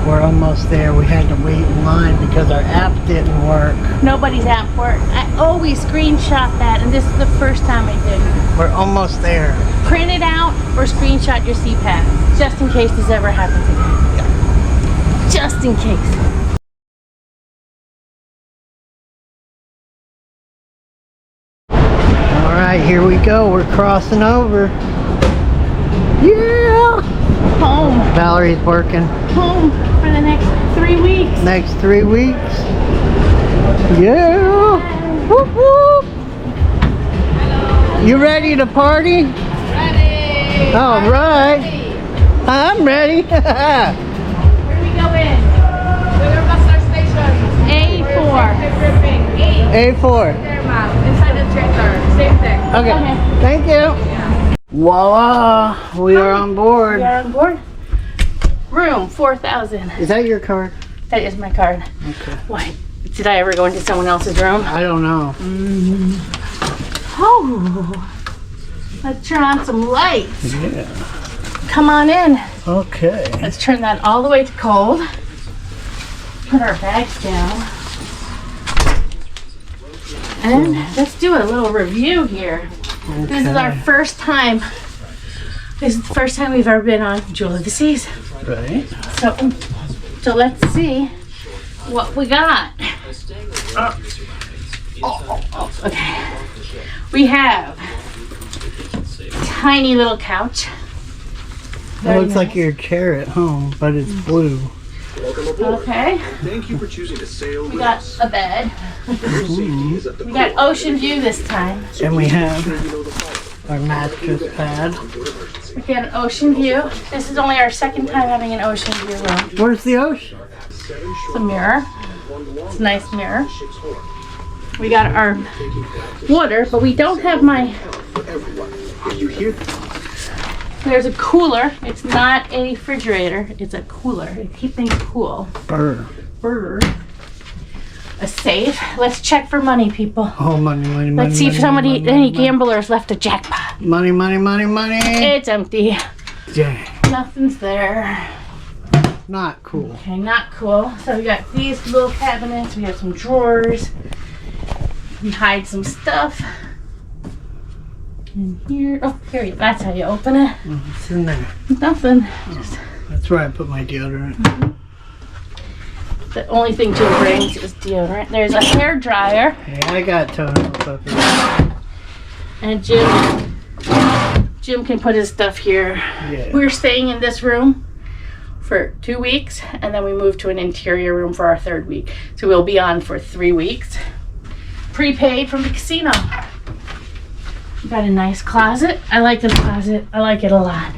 We're almost there. We had to wait in line because our app didn't work. Nobody's app worked. I always screenshot that, and this is the first time I did. We're almost there. Print it out or screenshot your CPAP, just in case this ever happens again. Yeah. Just in case. Alright, here we go. We're crossing over. Yeah! Home. Valerie's working. Home for the next 3 weeks. Next 3 weeks. Yeah! Whoop whoop! You ready to party? Ready. Alright. I'm ready. Where do we go in? A4. A4. Inside the trailer, same thing. Okay. Thank you. Voila! We are on board. We are on board. Room 4,000. Is that your card? That is my card. Okay. Why? Did I ever go into someone else's room? I don't know. Oh, let's turn on some lights. Yeah. Come on in. Okay. Let's turn that all the way to cold. Put our bags down. And let's do a little review here. Okay. This is our first time. This is the first time we've ever been on Jewel of the Seas. Right. So let's see what we got. Okay. We have tiny little couch. It looks like your chair at home, but it's blue. Okay. Thank you for choosing to sail. We got a bed. We got ocean view this time. And we have our mattress pad. We got an ocean view. This is only our second time having an ocean view room. Where's the ocean? It's a mirror. It's a nice mirror. We got our water, but we don't have my... There's a cooler. It's not a refrigerator. It's a cooler to keep things cool. Burr. A safe. Let's check for money, people. Oh, money, money, money. Let's see if any gamblers left a jackpot. Money, money, money, money. It's empty. Dang. Nothing's there. Not cool. Okay, not cool. So we got these little cabinets. We have some drawers. We hide some stuff. In here. Oh, here you go. That's how you open it. What's in there? Nothing. That's where I put my deodorant. The only thing Jim brings is deodorant. There's a hair dryer. Yeah, I got toenail clippers. And Jim can put his stuff here. Yeah. We're staying in this room for 2 weeks, and then we move to an interior room for our 3rd week. So we'll be on for 3 weeks. Prepaid from the casino. We got a nice closet. I like this closet. I like it a lot.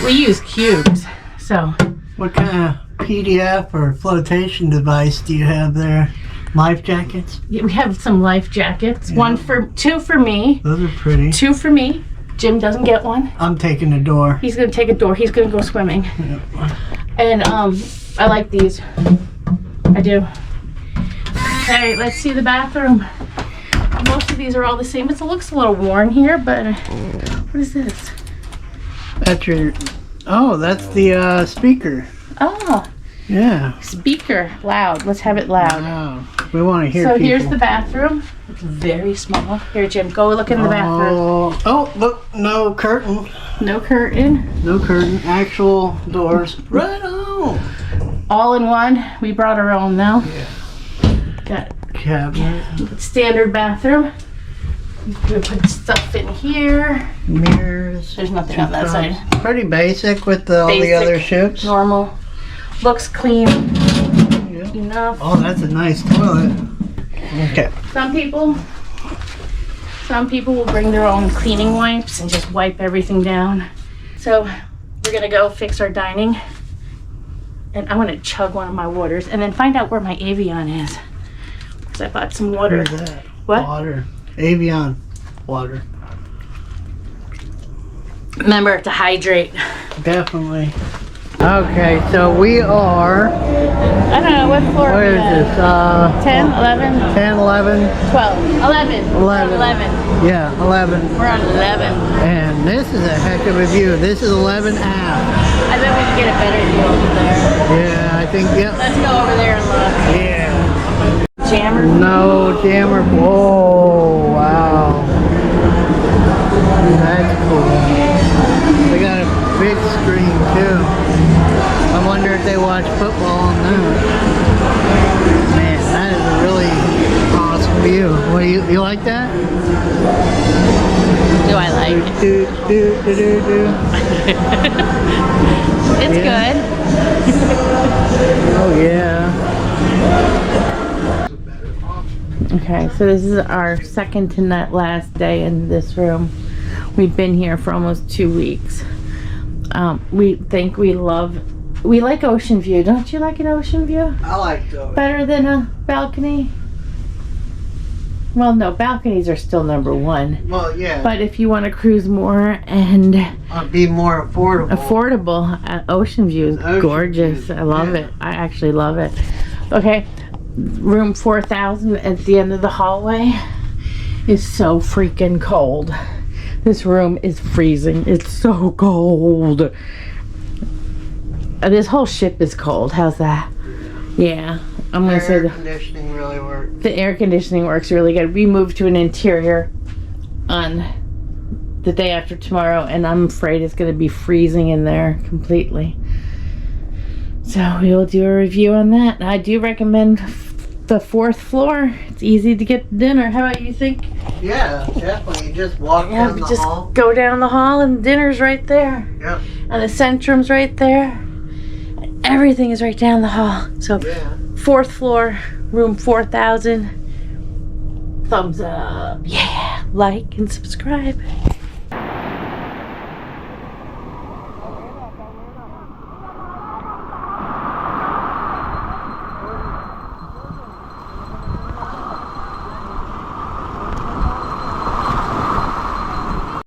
We use cubes, so. What kind of PDF or flotation device do you have there? Life jackets? Yeah, we have some life jackets. Yeah. 2 for me. Those are pretty. 2 for me. Jim doesn't get one. I'm taking the door. He's gonna take a door. He's gonna go swimming. Yeah. And I like these. I do. Okay, let's see the bathroom. Most of these are all the same. It looks a little worn here, but what is this? That's your... Oh, that's the speaker. Oh, Yeah. speaker. Loud. Let's have it loud. Wow. We want to hear So people. here's the bathroom. It's very small. Here, Jim, go look in the bathroom. Oh, look, no curtain. No curtain. No curtain. Actual doors. Right on. All in one. We brought our own though. Yeah. Got Cabinet. standard bathroom. We put stuff in here. Mirrors. There's nothing on that side. Pretty basic with all the Basic, other ships. Normal. Looks clean Yeah. enough. Oh, that's a nice toilet. Okay. Some people will bring their own cleaning wipes and just wipe everything down. So we're gonna go fix our dining, and I'm gonna chug one of my waters and then find out where my Avion is, because I bought some water. Where's that? What? Water. Avion. Water. Remember to hydrate. Definitely. Okay, so we are... I don't know what floor Where we is at. this? 10, 11, 10, 11? 12, 11. We're on 11. Yeah, 11. We're on 11. And this is a heck of a view. This is 11 aft. I bet we can get a better view over there. Yep. Let's go over there and look. Yeah. Jammer. No jammer. Whoa, wow. That's cool. They got a big screen too. I wonder if they watch football on that. Man, that is a really awesome view. What do you like that? Do I like it? Do. It's Yeah. good. Oh yeah. Okay, so this is our second to last day in this room. We've been here for almost 2 weeks. We like ocean view. Don't you like an ocean view? I like those. Better than a balcony? Well, no, balconies are still number one. Well, yeah. But if you want to cruise more and Be more affordable, ocean view is Ocean gorgeous. view, I love yeah. it. I actually love it. Okay, room 4000 at the end of the hallway is so freaking cold. This room is freezing. It's so cold. This whole ship is cold. How's that? Yeah, I'm gonna say Air conditioning really works. the air conditioning works really good. We moved to an interior on the day after tomorrow, and I'm afraid it's going to be freezing in there completely. So we will do a review on that. I do recommend the 4th floor. It's easy to get dinner. How about you think? Yeah, definitely. You just walk Yeah, down the just hall. go down the hall and dinner's right there. Yep. And the centrum's right there. Everything is right down the hall. So Yeah. 4th floor, room 4000. Thumbs up. Yeah. Like and subscribe.